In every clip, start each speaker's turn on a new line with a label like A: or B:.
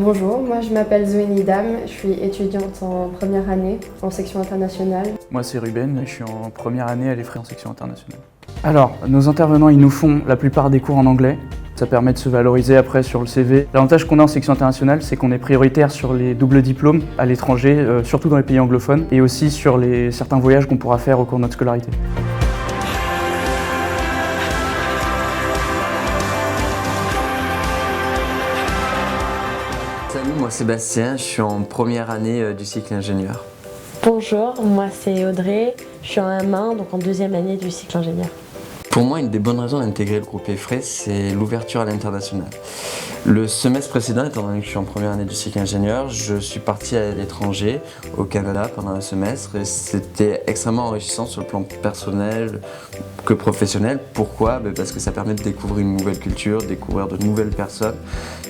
A: Bonjour, moi je m'appelle Zoé Nidam, je suis étudiante en première année en section internationale.
B: Moi c'est Ruben, je suis en première année à l'EFRE en section internationale. Alors, nos intervenants ils nous font la plupart des cours en anglais. Ça permet de se valoriser après sur le CV. L'avantage qu'on a en section internationale, c'est qu'on est prioritaire sur les doubles diplômes à l'étranger, surtout dans les pays anglophones, et aussi sur certains voyages qu'on pourra faire au cours de notre scolarité.
C: Salut, moi Sébastien, je suis en première année du cycle ingénieur.
D: Bonjour, moi c'est Audrey, je suis en M1, donc en deuxième année du cycle ingénieur.
C: Pour moi, une des bonnes raisons d'intégrer le groupe EFRE, c'est l'ouverture à l'international. Le semestre précédent, étant donné que je suis en première année du cycle ingénieur, je suis parti à l'étranger, au Canada, pendant un semestre, et c'était extrêmement enrichissant sur le plan personnel que professionnel. Pourquoi ? Parce que ça permet de découvrir une nouvelle culture, découvrir de nouvelles personnes.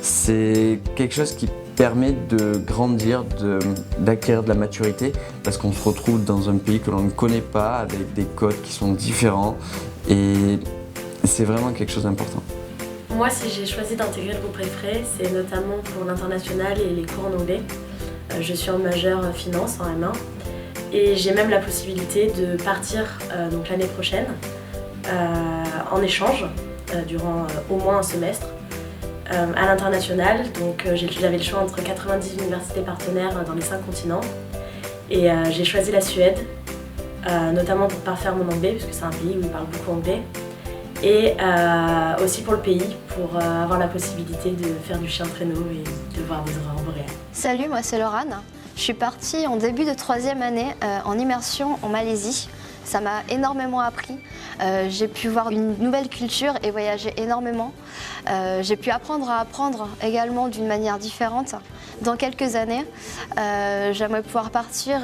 C: C'est quelque chose qui permet de grandir, d'acquérir de la maturité, parce qu'on se retrouve dans un pays que l'on ne connaît pas, avec des codes qui sont différents, et c'est vraiment quelque chose d'important.
D: Moi, si j'ai choisi d'intégrer le groupe EFRE, c'est notamment pour l'international et les cours en anglais. Je suis en majeure finance, en M1, et j'ai même la possibilité de partir donc l'année prochaine en échange durant au moins un semestre à l'international. Donc j'avais le choix entre 90 universités partenaires dans les 5 continents, et j'ai choisi la Suède, notamment pour parfaire mon anglais, parce que c'est un pays où ils parlent beaucoup anglais, et aussi pour le pays, pour avoir la possibilité de faire du chien de traîneau et de voir des aurores boréales.
E: Salut, moi c'est Laurane. Je suis partie en début de 3e année en immersion en Malaisie. Ça m'a énormément appris. J'ai pu voir une nouvelle culture et voyager énormément. J'ai pu apprendre à apprendre également d'une manière différente. Dans quelques années, j'aimerais pouvoir partir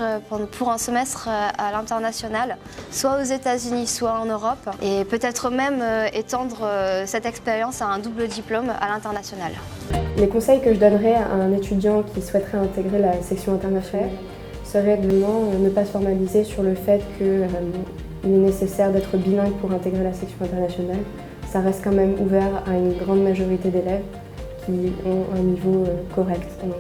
E: pour un semestre à l'international, soit aux États-Unis, soit en Europe, et peut-être même étendre cette expérience à un double diplôme à l'international.
A: Les conseils que je donnerais à un étudiant qui souhaiterait intégrer la section internationale serait de ne pas se formaliser sur le fait qu'il est nécessaire d'être bilingue pour intégrer la section internationale. Ça reste quand même ouvert à une grande majorité d'élèves qui ont un niveau correct en anglais.